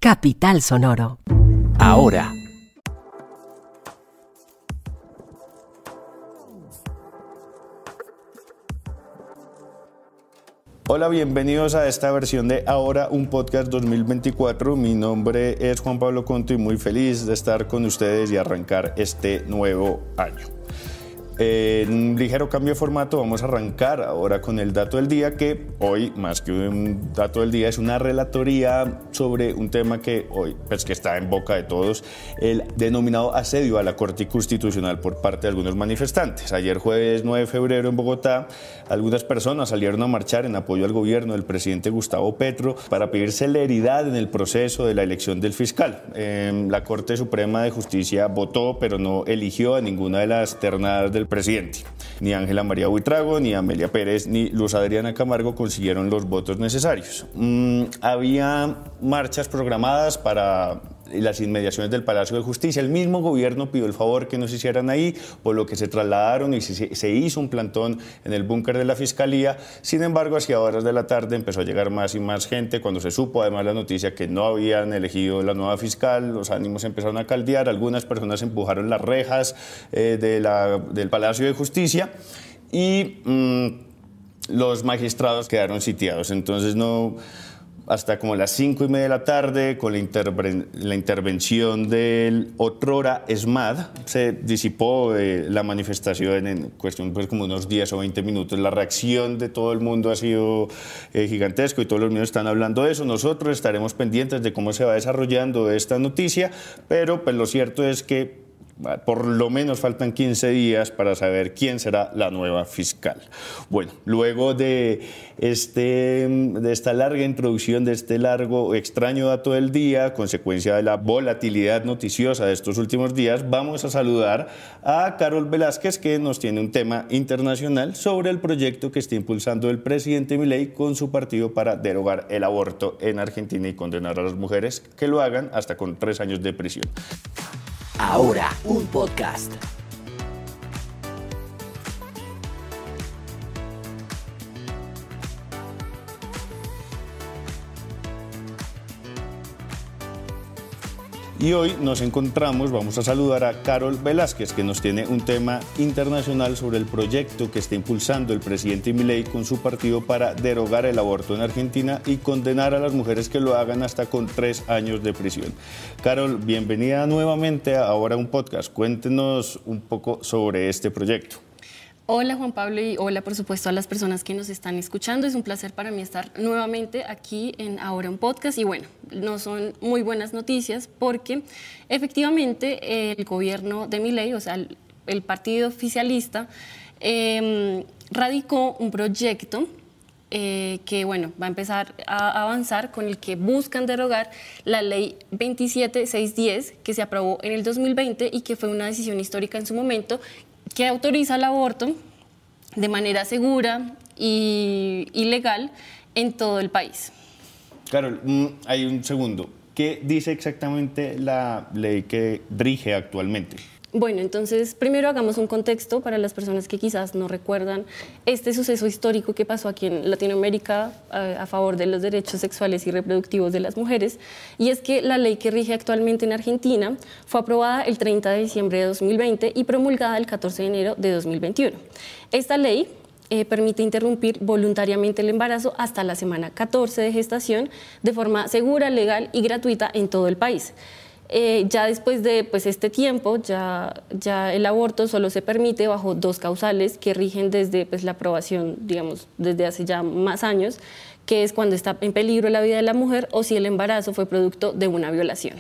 Capital Sonoro. Ahora. Hola, bienvenidos a esta versión de Ahora, un podcast 2024. Mi nombre es Juan Pablo Conto y muy feliz de estar con ustedes y arrancar este nuevo año. En un ligero cambio de formato vamos a arrancar ahora con el dato del día, que hoy, más que un dato del día, es una relatoría sobre un tema que hoy, pues, que está en boca de todos, el denominado asedio a la Corte Constitucional por parte de algunos manifestantes. Ayer jueves 9 de febrero en Bogotá, algunas personas salieron a marchar en apoyo al gobierno del presidente Gustavo Petro para pedir celeridad en el proceso de la elección del fiscal. La Corte Suprema de Justicia votó, pero no eligió a ninguna de las ternadas del presidente. Ni Ángela María Buitrago, ni Amelia Pérez, ni Luz Adriana Camargo consiguieron los votos necesarios. Había marchas programadas para las inmediaciones del Palacio de Justicia. El mismo gobierno pidió el favor que no se hicieran ahí, por lo que se trasladaron y se hizo un plantón en el búnker de la Fiscalía. Sin embargo, hacia horas de la tarde empezó a llegar más y más gente. Cuando se supo además la noticia que no habían elegido la nueva fiscal, los ánimos empezaron a caldear. Algunas personas empujaron las rejas del Palacio de Justicia y los magistrados quedaron sitiados. Entonces hasta como las 5:30 de la tarde, con la intervención del otrora ESMAD, se disipó la manifestación en cuestión, pues, como unos 10 o 20 minutos. La reacción de todo el mundo ha sido gigantesco y todos los medios están hablando de eso. Nosotros estaremos pendientes de cómo se va desarrollando esta noticia, pero pues lo cierto es que por lo menos faltan 15 días para saber quién será la nueva fiscal. Bueno, luego de esta larga introducción, de este largo extraño dato del día, consecuencia de la volatilidad noticiosa de estos últimos días, vamos a saludar a Carol Velázquez, que nos tiene un tema internacional sobre el proyecto que está impulsando el presidente Milei con su partido para derogar el aborto en Argentina y condenar a las mujeres que lo hagan hasta con 3 años de prisión. Ahora, un podcast. Y hoy nos encontramos, vamos a saludar a Carol Velázquez, que nos tiene un tema internacional sobre el proyecto que está impulsando el presidente Milei con su partido para derogar el aborto en Argentina y condenar a las mujeres que lo hagan hasta con 3 años de prisión. Carol, bienvenida nuevamente a Ahora un Podcast. Cuéntenos un poco sobre este proyecto. Hola Juan Pablo y hola por supuesto a las personas que nos están escuchando. Es un placer para mí estar nuevamente aquí en Ahora un Podcast y bueno, no son muy buenas noticias porque efectivamente el gobierno de Milei, o sea el partido oficialista, radicó un proyecto que bueno, va a empezar a avanzar, con el que buscan derogar la ley 27610 que se aprobó en el 2020 y que fue una decisión histórica en su momento, que autoriza el aborto de manera segura y legal en todo el país. Carol, hay un segundo. ¿Qué dice exactamente la ley que rige actualmente? Bueno, entonces primero hagamos un contexto para las personas que quizás no recuerdan este suceso histórico que pasó aquí en Latinoamérica a favor de los derechos sexuales y reproductivos de las mujeres, y es que la ley que rige actualmente en Argentina fue aprobada el 30 de diciembre de 2020 y promulgada el 14 de enero de 2021. Esta ley permite interrumpir voluntariamente el embarazo hasta la semana 14 de gestación de forma segura, legal y gratuita en todo el país. Ya después de este tiempo, ya el aborto solo se permite bajo 2 causales que rigen desde la aprobación, digamos, desde hace ya más años, que es cuando está en peligro la vida de la mujer o si el embarazo fue producto de una violación.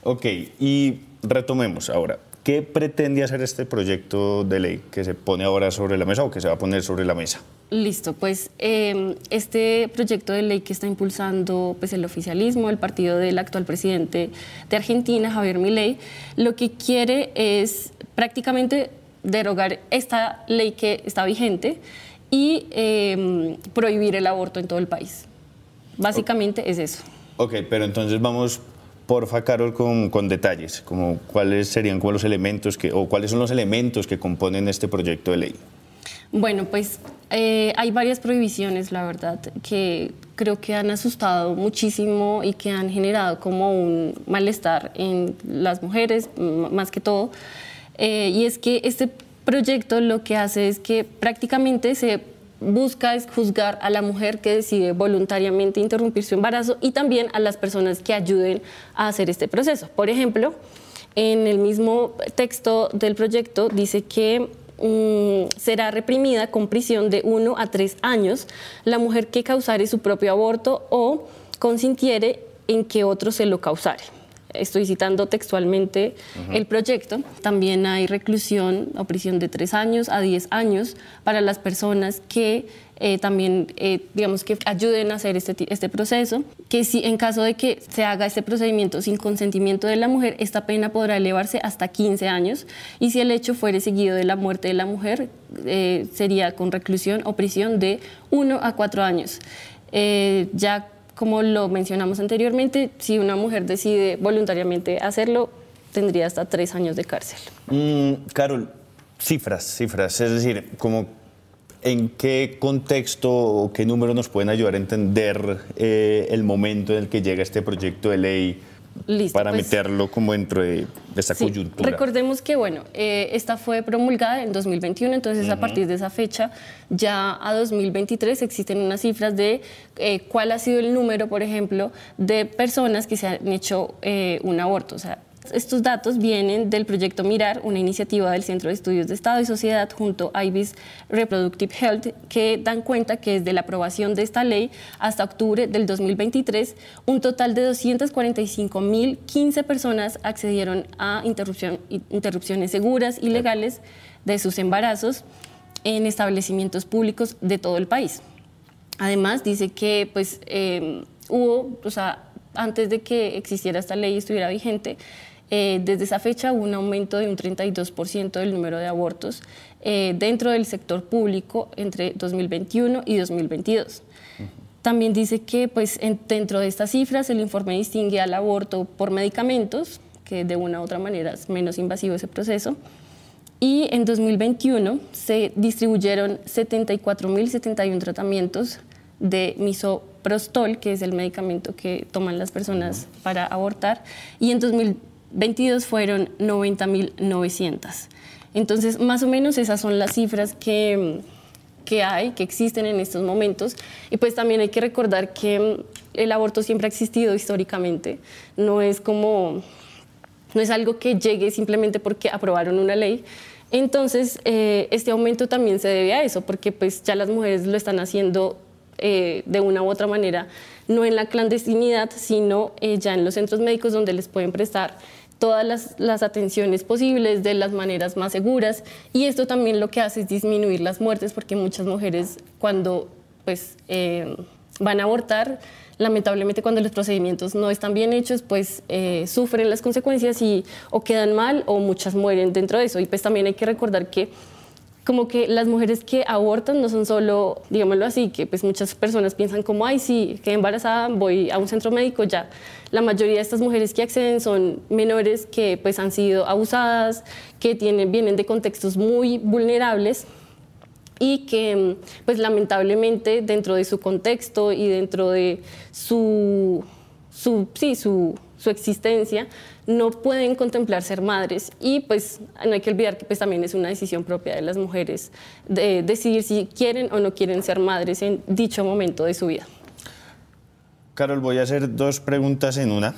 Ok, y retomemos ahora. ¿Qué pretende hacer este proyecto de ley que se pone ahora sobre la mesa o que se va a poner sobre la mesa? Listo, pues este proyecto de ley que está impulsando el oficialismo, el partido del actual presidente de Argentina, Javier Milei, lo que quiere es prácticamente derogar esta ley que está vigente y prohibir el aborto en todo el país. Básicamente es eso. Ok, pero entonces vamos, porfa, Carol, con detalles, como cuáles serían como los elementos cuáles son los elementos que componen este proyecto de ley. Bueno, pues hay varias prohibiciones, la verdad, que creo que han asustado muchísimo y que han generado como un malestar en las mujeres, más que todo. Y es que este proyecto lo que hace es que prácticamente se busca es juzgar a la mujer que decide voluntariamente interrumpir su embarazo y también a las personas que ayuden a hacer este proceso. Por ejemplo, en el mismo texto del proyecto dice que será reprimida con prisión de 1 a 3 años la mujer que causare su propio aborto o consintiere en que otro se lo causare. Estoy citando textualmente el proyecto. También hay reclusión o prisión de 3 años a 10 años para las personas que también, digamos, que ayuden a hacer este proceso, que si en caso de que se haga este procedimiento sin consentimiento de la mujer, esta pena podrá elevarse hasta 15 años y si el hecho fuere seguido de la muerte de la mujer, sería con reclusión o prisión de 1 a 4 años. Ya como lo mencionamos anteriormente, si una mujer decide voluntariamente hacerlo, tendría hasta 3 años de cárcel. Carol, cifras, es decir, como ¿en qué contexto o qué número nos pueden ayudar a entender el momento en el que llega este proyecto de ley? Listo, para pues, meterlo como dentro de esta coyuntura. Recordemos que, bueno, esta fue promulgada en 2021, entonces a partir de esa fecha, ya a 2023 existen unas cifras de cuál ha sido el número, por ejemplo, de personas que se han hecho un aborto. O sea, estos datos vienen del proyecto Mirar, una iniciativa del Centro de Estudios de Estado y Sociedad junto a IBIS Reproductive Health, que dan cuenta que desde la aprobación de esta ley hasta octubre del 2023, un total de 245.015 personas accedieron a interrupciones seguras y legales de sus embarazos en establecimientos públicos de todo el país. Además, dice que pues, hubo, o sea, antes de que existiera esta ley y estuviera vigente, desde esa fecha hubo un aumento de un 32% del número de abortos dentro del sector público entre 2021 y 2022. También dice que pues, dentro de estas cifras el informe distingue al aborto por medicamentos, que de una u otra manera es menos invasivo ese proceso, y en 2021 se distribuyeron 74.071 tratamientos de misoprostol, que es el medicamento que toman las personas para abortar, y en 2022 fueron 90.900. Entonces, más o menos esas son las cifras que existen en estos momentos. Y pues también hay que recordar que el aborto siempre ha existido históricamente. No es algo que llegue simplemente porque aprobaron una ley. Entonces, este aumento también se debe a eso, porque pues ya las mujeres lo están haciendo de una u otra manera, no en la clandestinidad, sino ya en los centros médicos donde les pueden prestar todas las atenciones posibles de las maneras más seguras, y esto también lo que hace es disminuir las muertes, porque muchas mujeres cuando pues, van a abortar, lamentablemente cuando los procedimientos no están bien hechos, pues sufren las consecuencias y o quedan mal o muchas mueren dentro de eso. Y pues también hay que recordar que como que las mujeres que abortan no son solo, digámoslo así, que pues muchas personas piensan como, ay, sí, quedé embarazada, voy a un centro médico, ya. La mayoría de estas mujeres que acceden son menores que pues han sido abusadas, que vienen de contextos muy vulnerables y que pues lamentablemente dentro de su contexto y dentro de su existencia no pueden contemplar ser madres, y pues no hay que olvidar que pues también es una decisión propia de las mujeres de decidir si quieren o no quieren ser madres en dicho momento de su vida. Carol, voy a hacer 2 preguntas en una.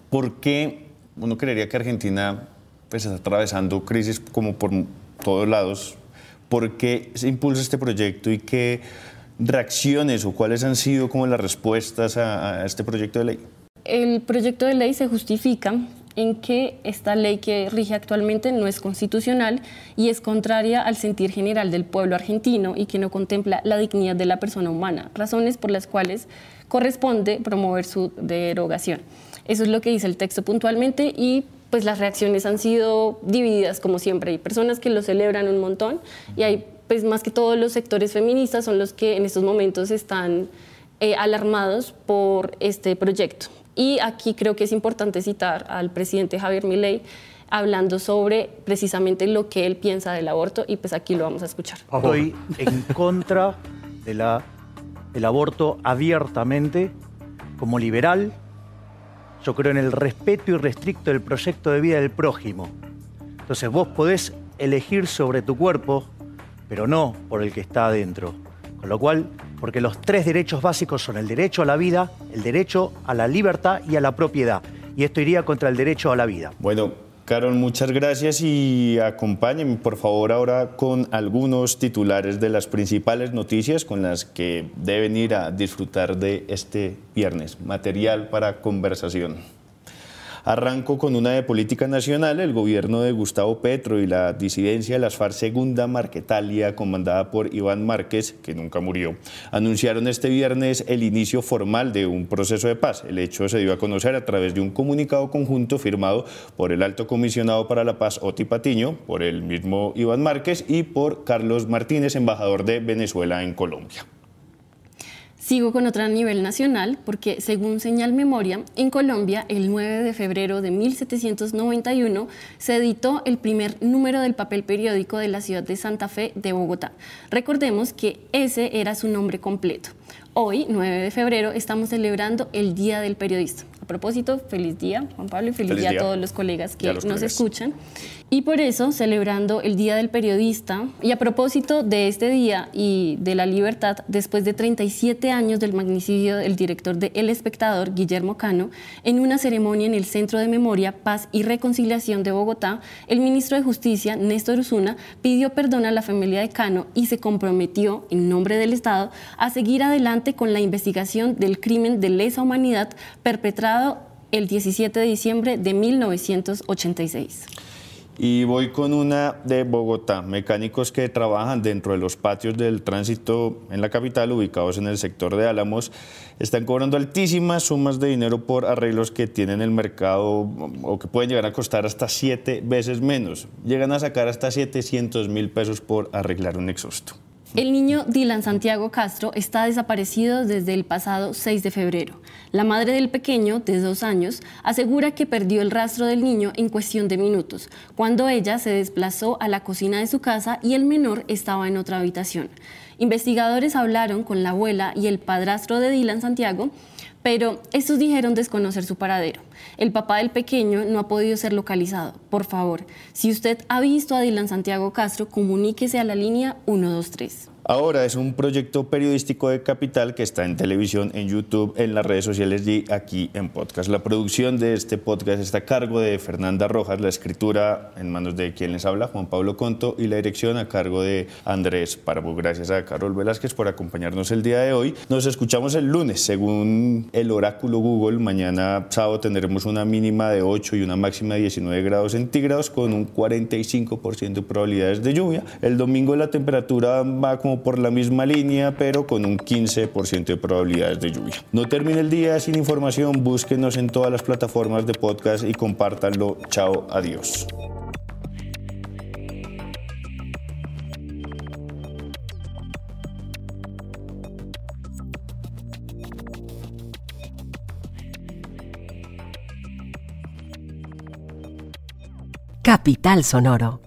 ¿Por qué uno creería que Argentina pues, está atravesando crisis como por todos lados? ¿Por qué se impulsa este proyecto y qué reacciones o cuáles han sido como las respuestas a este proyecto de ley? El proyecto de ley se justifica en que esta ley que rige actualmente no es constitucional y es contraria al sentir general del pueblo argentino y que no contempla la dignidad de la persona humana, razones por las cuales corresponde promover su derogación. Eso es lo que dice el texto puntualmente, y pues las reacciones han sido divididas como siempre. Hay personas que lo celebran un montón y hay pues más que todo los sectores feministas son los que en estos momentos están alarmados por este proyecto. Y aquí creo que es importante citar al presidente Javier Milei, hablando sobre precisamente lo que él piensa del aborto y pues aquí lo vamos a escuchar. Estoy en contra del aborto abiertamente. Como liberal, yo creo en el respeto irrestricto del proyecto de vida del prójimo. Entonces vos podés elegir sobre tu cuerpo, pero no por el que está adentro. Con lo cual, porque los 3 derechos básicos son el derecho a la vida, el derecho a la libertad y a la propiedad. Y esto iría contra el derecho a la vida. Bueno, Carol, muchas gracias y acompáñenme por favor ahora con algunos titulares de las principales noticias con las que deben ir a disfrutar de este viernes. Material para conversación. Arranco con una de política nacional. El gobierno de Gustavo Petro y la disidencia de las FARC Segunda Marquetalia, comandada por Iván Márquez, que nunca murió, anunciaron este viernes el inicio formal de un proceso de paz. El hecho se dio a conocer a través de un comunicado conjunto firmado por el Alto Comisionado para la Paz, Oti Patiño, por el mismo Iván Márquez y por Carlos Martínez, embajador de Venezuela en Colombia. Sigo con otra a nivel nacional porque, según Señal Memoria, en Colombia, el 9 de febrero de 1791 se editó el primer número del papel periódico de la ciudad de Santa Fe de Bogotá. Recordemos que ese era su nombre completo. Hoy, 9 de febrero, estamos celebrando el Día del Periodista. A propósito, feliz día, Juan Pablo, y feliz día a todos los colegas que nos escuchan. Y por eso, celebrando el Día del Periodista, y a propósito de este día y de la libertad, después de 37 años del magnicidio del director de El Espectador, Guillermo Cano, en una ceremonia en el Centro de Memoria, Paz y Reconciliación de Bogotá, el ministro de Justicia, Néstor Osuna, pidió perdón a la familia de Cano y se comprometió, en nombre del Estado, a seguir adelante con la investigación del crimen de lesa humanidad perpetrado el 17 de diciembre de 1986. Y voy con una de Bogotá. Mecánicos que trabajan dentro de los patios del tránsito en la capital, ubicados en el sector de Álamos, están cobrando altísimas sumas de dinero por arreglos que tienen el mercado o que pueden llegar a costar hasta 7 veces menos. Llegan a sacar hasta 700.000 pesos por arreglar un exhausto. El niño Dylan Santiago Castro está desaparecido desde el pasado 6 de febrero. La madre del pequeño, de 2 años, asegura que perdió el rastro del niño en cuestión de minutos, cuando ella se desplazó a la cocina de su casa y el menor estaba en otra habitación. Investigadores hablaron con la abuela y el padrastro de Dylan Santiago, pero estos dijeron desconocer su paradero. El papá del pequeño no ha podido ser localizado. Por favor, si usted ha visto a Dylan Santiago Castro, comuníquese a la línea 123. Ahora es un proyecto periodístico de Capital que está en televisión, en YouTube, en las redes sociales y aquí en podcast. La producción de este podcast está a cargo de Fernanda Rojas, la escritura en manos de quien les habla, Juan Pablo Conto, y la dirección a cargo de Andrés Parvo. Gracias a Carol Velázquez por acompañarnos el día de hoy. Nos escuchamos el lunes. Según el oráculo Google, mañana sábado tendremos una mínima de 8 y una máxima de 19 grados centígrados con un 45% de probabilidades de lluvia. El domingo la temperatura va como por la misma línea, pero con un 15% de probabilidades de lluvia. No termine el día sin información, búsquenos en todas las plataformas de podcast y compártanlo. Chao, adiós. Capital Sonoro.